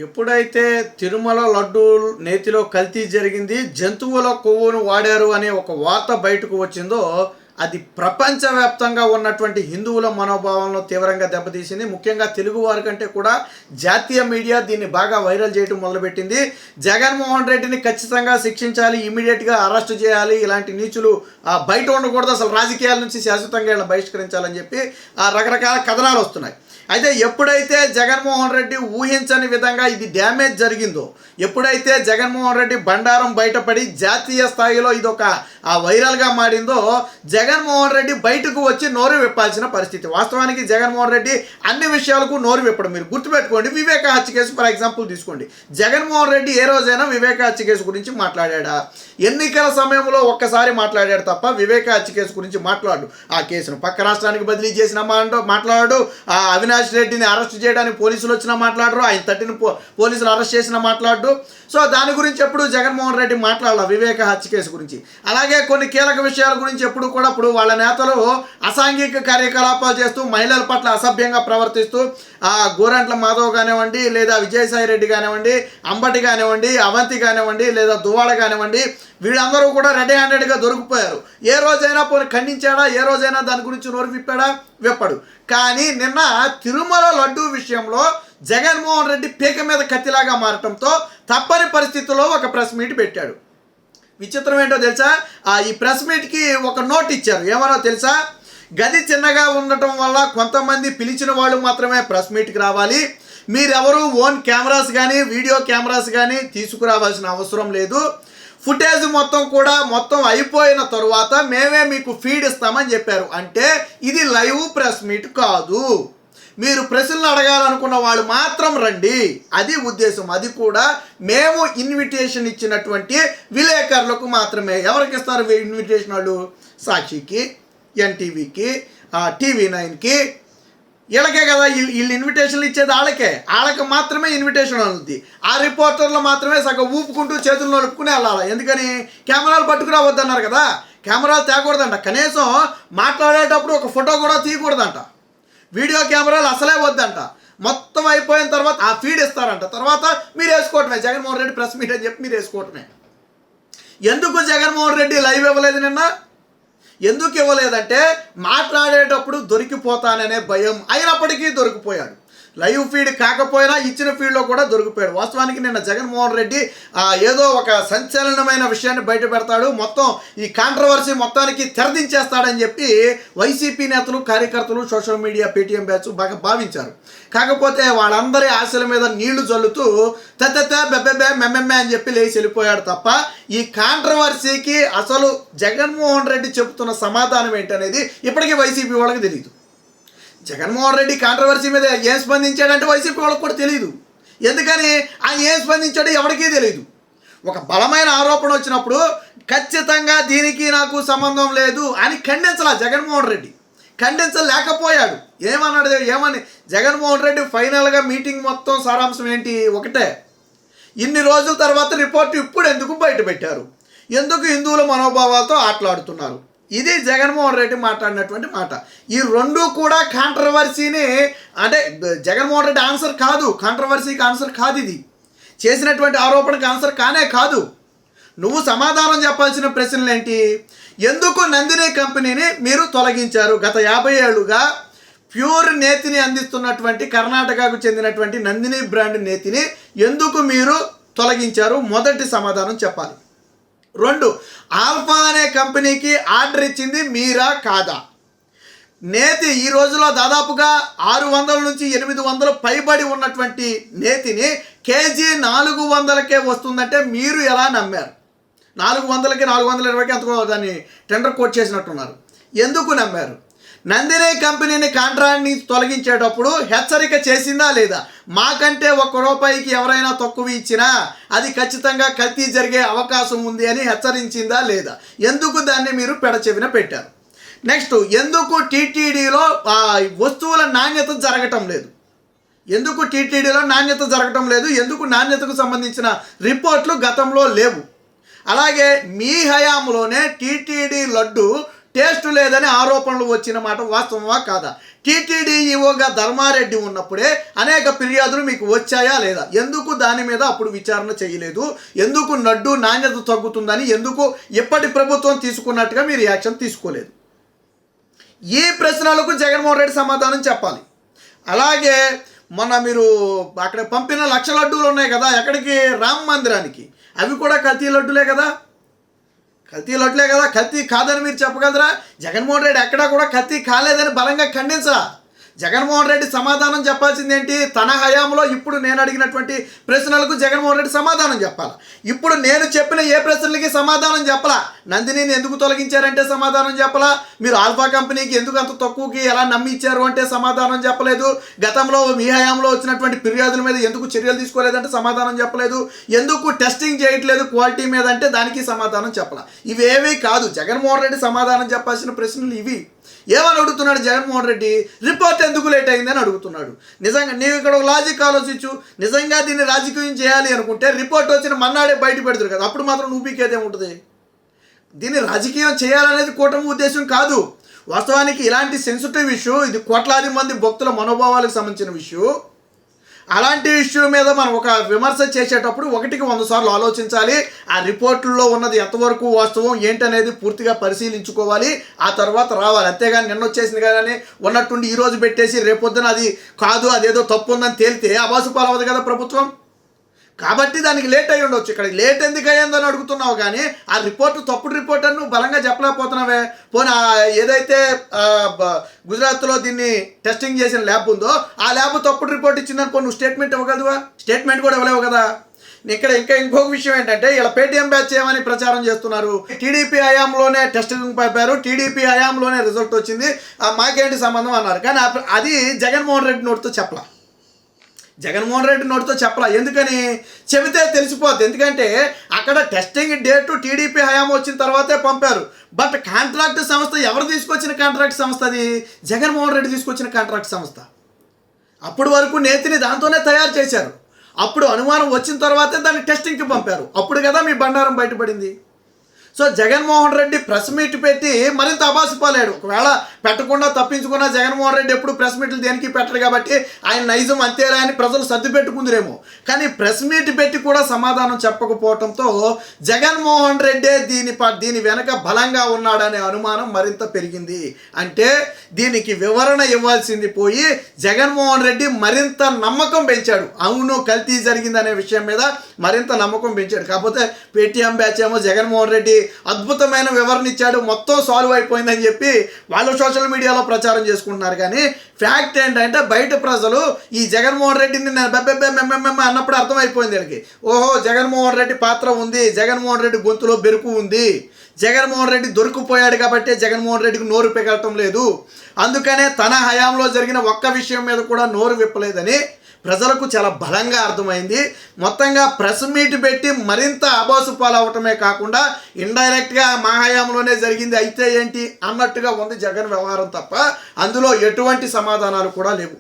ఎప్పుడైతే తిరుమల లడ్డూ నేతిలో కల్తీ జరిగింది, జంతువుల కొవ్వును వాడారు అనే ఒక వార్త బయటకు వచ్చిందో అది ప్రపంచవ్యాప్తంగా ఉన్నటువంటి హిందువుల మనోభావాలను తీవ్రంగా దెబ్బతీసింది. ముఖ్యంగా తెలుగు వారి కంటే కూడా జాతీయ మీడియా దీన్ని బాగా వైరల్ చేయడం మొదలుపెట్టింది. జగన్మోహన్ రెడ్డిని ఖచ్చితంగా శిక్షించాలి, ఇమీడియట్గా అరెస్ట్ చేయాలి, ఇలాంటి నీచులు బయట ఉండకూడదు, అసలు రాజకీయాల నుంచి శాశ్వతంగా ఇలా బహిష్కరించాలని చెప్పి రకరకాల కథనాలు వస్తున్నాయి. అయితే ఎప్పుడైతే జగన్మోహన్ రెడ్డి ఊహించని విధంగా ఇది డ్యామేజ్ జరిగిందో, ఎప్పుడైతే జగన్మోహన్ రెడ్డి బండారం బయటపడి జాతీయ స్థాయిలో ఇదొక వైరల్గా మారిందో, జగన్మోహన్ రెడ్డి బయటకు వచ్చి నోరు విప్పాల్సిన పరిస్థితి. వాస్తవానికి జగన్మోహన్ రెడ్డి అన్ని విషయాలకు నోరు విప్పడం. మీరు గుర్తుపెట్టుకోండి, వివేక హత్య కేసు ఫర్ ఎగ్జాంపుల్ తీసుకోండి. జగన్మోహన్ రెడ్డి ఏ రోజైనా వివేక హత్య కేసు గురించి మాట్లాడా? ఎన్నికల సమయంలో ఒక్కసారి మాట్లాడాడు తప్ప వివేక హత్య కేసు గురించి మాట్లాడు. ఆ కేసును పక్క రాష్ట్రానికి బదిలీ చేసిన మాట్లాడు, అవినాష్ రెడ్డిని అరెస్ట్ చేయడానికి పోలీసులు వచ్చినా మాట్లాడరు, ఆయన తట్టిన పోలీసులు అరెస్ట్ చేసినా మాట్లాడు. సో దాని గురించి ఎప్పుడు జగన్మోహన్ రెడ్డి మాట్లాడాల, వివేక హత్య కేసు గురించి. అలాగే కొన్ని కీలక విషయాల గురించి ఎప్పుడు కూడా ఇప్పుడు వాళ్ళ నేతలు అసాంఘిక కార్యకలాపాలు చేస్తూ మహిళల పట్ల అసభ్యంగా ప్రవర్తిస్తూ గోరంట్ల మాధవ్ కానివ్వండి, లేదా విజయసాయి రెడ్డి కానివ్వండి, అంబటి కానివ్వండి, అవంతి కానివ్వండి, లేదా దువ్వాడ కానివ్వండి, వీళ్ళందరూ కూడా రెడీ హ్యాండెడ్గా దొరికిపోయారు. ఏ రోజైనా పోనీ ఖండించాడా? ఏ రోజైనా దాని గురించి నోరు విప్పడు. కానీ నిన్న తిరుమల లడ్డూ విషయంలో జగన్మోహన్ రెడ్డి పీక మీద కత్తిలాగా మారటంతో తప్పని పరిస్థితుల్లో ఒక ప్రెస్ మీట్ పెట్టాడు. విచిత్రం ఏంటో తెలుసా? ఈ ప్రెస్ మీట్కి ఒక నోట్ ఇచ్చారు. ఏమనో తెలుసా? గది చిన్నగా ఉండటం వల్ల కొంతమంది పిలిచిన వాళ్ళు మాత్రమే ప్రెస్ మీట్కి రావాలి, మీరెవరు ఓన్ కెమెరాస్ కానీ వీడియో కెమెరాస్ కానీ తీసుకురావాల్సిన అవసరం లేదు, ఫుటేజ్ మొత్తం అయిపోయిన తరువాత మేమే మీకు ఫీడ్ ఇస్తామని చెప్పారు. అంటే ఇది లైవ్ ప్రెస్ మీట్ కాదు, మీరు ప్రశ్నలు అడగాలనుకున్న వాళ్ళు మాత్రం రండి, అది ఉద్దేశం. అది కూడా మేము ఇన్విటేషన్ ఇచ్చినటువంటి విలేకరులకు మాత్రమే. ఎవరికి ఇస్తారు ఇన్విటేషన్? వాళ్ళు సాక్షికి, ఎన్టీవీకి, TV9కి, వీళ్ళకే కదా వీళ్ళు ఇన్విటేషన్లు ఇచ్చేది. వాళ్ళకి మాత్రమే ఇన్విటేషన్ అవుతుంది. ఆ రిపోర్టర్లు మాత్రమే సగం ఊపుకుంటూ చేతులు నలుపుకుని వెళ్ళాలి. ఎందుకని? కెమెరాలు పట్టుకురావద్దన్నారు కదా, కెమెరాలు తేకూడదంట, కనీసం మాట్లాడేటప్పుడు ఒక ఫోటో కూడా తీయకూడదంట, వీడియో కెమెరాలు అసలే వద్దంట. మొత్తం అయిపోయిన తర్వాత ఆ ఫీడ్ ఇస్తారంట, తర్వాత మీరు వేసుకోవటమే. జగన్మోహన్ రెడ్డి ప్రెస్ మీట్ అని చెప్పి మీరు వేసుకోవటమే. ఎందుకు జగన్మోహన్ రెడ్డి లైవ్ ఇవ్వలేదు నిన్న? ఎందుకు ఇవ్వలేదంటే మాట్లాడేటప్పుడు దొరికిపోతాననే భయం. అయినప్పటికీ దొరికిపోయాడు. లైవ్ ఫీడ్ కాకపోయినా ఇచ్చిన ఫీడ్లో కూడా దొరికిపోయాడు. వాస్తవానికి నిన్న జగన్మోహన్ రెడ్డి ఏదో ఒక సంచలనమైన విషయాన్ని బయట పెడతాడు, మొత్తం ఈ కాంట్రవర్సీ మొత్తానికి తెరదించేస్తాడని చెప్పి వైసీపీ నేతలు, కార్యకర్తలు, సోషల్ మీడియా, పేటీఎం బ్యాచ్ బాగా భావించారు. కాకపోతే వాళ్ళందరి ఆశల మీద నీళ్లు చల్లుతూ బెబ్బెబ్బే మెమ్మెమ్మే అని చెప్పి లేచి వెళ్ళిపోయాడు తప్ప ఈ కాంట్రవర్సీకి అసలు జగన్మోహన్ రెడ్డి చెబుతున్న సమాధానం ఏంటనేది ఇప్పటికీ వైసీపీ వాళ్ళకి తెలియదు. జగన్మోహన్ రెడ్డి కాంట్రవర్సీ మీద ఏం స్పందించాడంటే వైసీపీ వాళ్ళకి కూడా తెలియదు. ఎందుకని? ఆయన ఏం స్పందించాడో ఎవరికీ తెలియదు. ఒక బలమైన ఆరోపణ వచ్చినప్పుడు ఖచ్చితంగా దీనికి నాకు సంబంధం లేదు అని ఖండించాల జగన్మోహన్ రెడ్డి. ఖండించలేకపోయాడు. ఏమని జగన్మోహన్ రెడ్డి ఫైనల్గా మీటింగ్ మొత్తం సారాంశం ఏంటి? ఒకటే, ఇన్ని రోజుల తర్వాత రిపోర్ట్ ఇప్పుడు ఎందుకు బయట పెట్టారు? ఎందుకు హిందువుల మనోభావాలతో ఆటలాడుతున్నారు? ఇది జగన్మోహన్ రెడ్డి మాట్లాడినటువంటి మాట. ఈ రెండు కూడా కాంట్రవర్సీని, అంటే జగన్మోహన్ రెడ్డి ఆన్సర్ కాదు, కాంట్రవర్సీకి ఆన్సర్ కాదు, ఇది చేసినటువంటి ఆరోపణకి ఆన్సర్ కానే కాదు. నువ్వు సమాధానం చెప్పాల్సిన ప్రశ్నలు ఏంటి? ఎందుకు నందిని కంపెనీని మీరు తొలగించారు? గత 50 ఏళ్ళుగా ప్యూర్ నేతిని అందిస్తున్నటువంటి కర్ణాటకకు చెందినటువంటి నందిని బ్రాండ్ నేతిని ఎందుకు మీరు తొలగించారు? మొదటి సమాధానం చెప్పాలి. 2, ఆల్ఫా అనే కంపెనీకి ఆర్డర్ ఇచ్చింది మీరా కాదా? నేతి ఈ రోజులో దాదాపుగా 600 నుంచి 800 పైబడి ఉన్నటువంటి నేతిని కేజీ 400కే వస్తుందంటే మీరు ఎలా నమ్మారు? 400కి 420కి అంతకో దాన్ని టెండర్ కోట్ చేసినట్టున్నారు. ఎందుకు నమ్మారు? నందిని కంపెనీని కాంట్రాక్ట్ని తొలగించేటప్పుడు హెచ్చరిక చేసిందా లేదా? మాకంటే ₹1 ఎవరైనా తక్కువ ఇచ్చినా అది ఖచ్చితంగా కల్తీ జరిగే అవకాశం ఉంది అని హెచ్చరించిందా లేదా? ఎందుకు దాన్ని మీరు పెడచెవిన పెట్టారు? నెక్స్ట్, ఎందుకు టీటీడీలో వస్తువుల నాణ్యత జరగటం లేదు? ఎందుకు టీటీడీలో నాణ్యత జరగటం లేదు? ఎందుకు నాణ్యతకు సంబంధించిన రిపోర్ట్లు గతంలో లేవు? అలాగే మీ హయాంలోనే టీటీడీ లడ్డు టేస్ట్ లేదని ఆరోపణలు వచ్చిన మాట వాస్తవమా కాదా? టీటీడీ ఈవోగా ధర్మారెడ్డి ఉన్నప్పుడే అనేక ఫిర్యాదులు మీకు వచ్చాయా లేదా? ఎందుకు దాని మీద అప్పుడు విచారణ చేయలేదు? ఎందుకు లడ్డు నాణ్యత తగ్గుతుందని ఎందుకు ఇప్పటి ప్రభుత్వం తీసుకున్నట్టుగా మీరు యాక్షన్ తీసుకోలేదు? ఈ ప్రశ్నలకు జగన్మోహన్ రెడ్డి సమాధానం చెప్పాలి. అలాగే మొన్న మీరు అక్కడ పంపిన 1,00,000 లడ్డూలు ఉన్నాయి కదా, ఎక్కడికి? రామ మందిరానికి. అవి కూడా కల్తీ లడ్డులే కదా, కల్తీ కాదని మీరు చెప్పగలరా? జగన్మోహన్ రెడ్డి ఎక్కడా కూడా కల్తీ కాలేదని బలంగా ఖండించరా? జగన్మోహన్ రెడ్డి సమాధానం చెప్పాల్సింది ఏంటి? తన హయాంలో ఇప్పుడు నేను అడిగినటువంటి ప్రశ్నలకు జగన్మోహన్ రెడ్డి సమాధానం చెప్పాలి. ఇప్పుడు నేను చెప్పిన ఏ ప్రశ్నలకి సమాధానం చెప్పలా. నందినిని ఎందుకు తొలగించారంటే సమాధానం చెప్పలా. మీరు ఆల్ఫా కంపెనీకి ఎందుకు అంత తక్కువకి ఎలా నమ్మి ఇచ్చారు అంటే సమాధానం చెప్పలేదు. గతంలో మీ హయాంలో వచ్చినటువంటి ఫిర్యాదుల మీద ఎందుకు చర్యలు తీసుకోలేదంటే సమాధానం చెప్పలేదు. ఎందుకు టెస్టింగ్ చేయట్లేదు క్వాలిటీ మీద అంటే దానికి సమాధానం చెప్పలా. ఇవేమీ కాదు. జగన్మోహన్ రెడ్డి సమాధానం చెప్పాల్సిన ప్రశ్నలు ఇవి. ఏమని అడుగుతున్నాడు జగన్మోహన్ రెడ్డి? రిపోర్ట్ ఎందుకు లేట్ అయిందని అడుగుతున్నాడు. నిజంగా నీవు ఇక్కడ ఒక లాజిక్ ఆలోచించు. నిజంగా దీన్ని రాజకీయం చేయాలి అనుకుంటే రిపోర్ట్ వచ్చిన మన్నాడే బయట పెడతారు కదా, అప్పుడు మాత్రం నువ్వు పీకేదేముంటుంది? దీన్ని రాజకీయం చేయాలనేది కూటమి ఉద్దేశం కాదు. వాస్తవానికి ఇలాంటి సెన్సిటివ్ ఇష్యూ, ఇది కోట్లాది మంది భక్తుల మనోభావాలకు సంబంధించిన ఇష్యూ. అలాంటి ఇష్యూ మీద మనం ఒక విమర్శ చేసేటప్పుడు 1కి 100 సార్లు ఆలోచించాలి. ఆ రిపోర్టుల్లో ఉన్నది ఎంతవరకు వాస్తవం ఏంటనేది పూర్తిగా పరిశీలించుకోవాలి. ఆ తర్వాత రావాలి. అంతేగాని నిన్న వచ్చేసింది కానీ ఉన్నట్టుండి ఈరోజు పెట్టేసి రేపొద్దున అది కాదు, అదేదో తప్పు ఉందని తేలితే అబాసు పాలవదు కదా ప్రభుత్వం. కాబట్టి దానికి లేట్ అయ్యి ఉండొచ్చు. ఇక్కడ లేట్ ఎందుకు అయ్యిందని అడుగుతున్నావు కానీ ఆ రిపోర్టు తప్పుడు రిపోర్ట్ అని నువ్వు బలంగా చెప్పలేకపోతున్నావే. పోనీ ఏదైతే గుజరాత్లో దీన్ని టెస్టింగ్ చేసిన ల్యాబ్ ఉందో ఆ ల్యాబ్ తప్పుడు రిపోర్ట్ ఇచ్చిందని పోనీ నువ్వు స్టేట్మెంట్ ఇవ్వగలవా? స్టేట్మెంట్ కూడా ఇవ్వలేవు కదా. ఇక్కడ ఇంకొక విషయం ఏంటంటే ఇలా పేటీఎం బ్యాచ్ చేయమని ప్రచారం చేస్తున్నారు. టీడీపీ హయాంలోనే టెస్టింగ్ పంపారు, టీడీపీ హయాంలోనే రిజల్ట్ వచ్చింది, మాకేంటి సంబంధం అన్నారు. కానీ అది జగన్మోహన్ రెడ్డి నోటితో చెప్పలా. ఎందుకని చెబితే తెలిసిపోద్ది. ఎందుకంటే అక్కడ టెస్టింగ్ డేటు టీడీపీ హయాం వచ్చిన తర్వాతే పంపారు. బట్ కాంట్రాక్ట్ సంస్థ ఎవరు తీసుకొచ్చిన కాంట్రాక్ట్ సంస్థ? అది జగన్మోహన్ రెడ్డి తీసుకొచ్చిన కాంట్రాక్ట్ సంస్థ. అప్పటి వరకు నేతిని దాంతోనే తయారు చేశారు. అప్పుడు అనుమానం వచ్చిన తర్వాతే దాన్ని టెస్టింగ్కి పంపారు. అప్పుడు కదా మీ బండారం బయటపడింది. So Jaganmohan Reddy press meet పెట్టి మరింత అబాసుపాలాడు. ఒకవేళ పెట్టకుండా తప్పించుకున్నా జగన్మోహన్ రెడ్డి ఎప్పుడు ప్రెస్ మీట్లు దేనికి పెట్టరు కాబట్టి ఆయన నైజం అంతేరా అని ప్రజలు సర్ది పెట్టుకుందరేమో. కానీ ప్రెస్ మీట్ పెట్టి కూడా సమాధానం చెప్పకపోవడంతో జగన్మోహన్ రెడ్డే దీని వెనక బలంగా ఉన్నాడనే అనుమానం మరింత పెరిగింది. అంటే దీనికి వివరణ ఇవ్వాల్సింది పోయి జగన్మోహన్ రెడ్డి మరింత నమ్మకం పెంచాడు. అవును కల్తీ జరిగిందనే విషయం మీద మరింత నమ్మకం పెంచాడు. కాకపోతే పేటీఎం బ్యాచ్ ఏమో జగన్మోహన్ రెడ్డి అద్భుతమైన వివరణ ఇచ్చాడు, మొత్తం సాల్వ్ అయిపోయిందని చెప్పి వాళ్ళు సోషల్ మీడియాలో ప్రచారం చేసుకుంటున్నారు. కానీ ఫ్యాక్ట్ ఏంటంటే బయట ప్రజలు ఈ జగన్మోహన్ రెడ్డిని నేను అన్నప్పుడు అర్థమైపోయింది వీళ్ళకి. ఓహో జగన్మోహన్ రెడ్డి పాత్ర ఉంది, జగన్మోహన్ రెడ్డి గొంతులో బెరుకు ఉంది, జగన్మోహన్ రెడ్డి దొరికిపోయాడు కాబట్టి జగన్మోహన్ రెడ్డికి నోరు పెగలటం లేదు, అందుకనే తన హయాంలో జరిగిన ఒక్క విషయం మీద కూడా నోరు విప్పలేదని ప్రజలకు చాలా బలంగా అర్థమైంది. మొత్తంగా ప్రెస్ మీట్ పెట్టి మరింత అబాసు పాలవటమే కాకుండా ఇండైరెక్ట్గా మా హయాంలోనే జరిగింది అయితే ఏంటి అన్నట్టుగా ఉంది జగన్ వ్యవహారం తప్ప అందులో ఎటువంటి సమాధానాలు కూడా లేవు.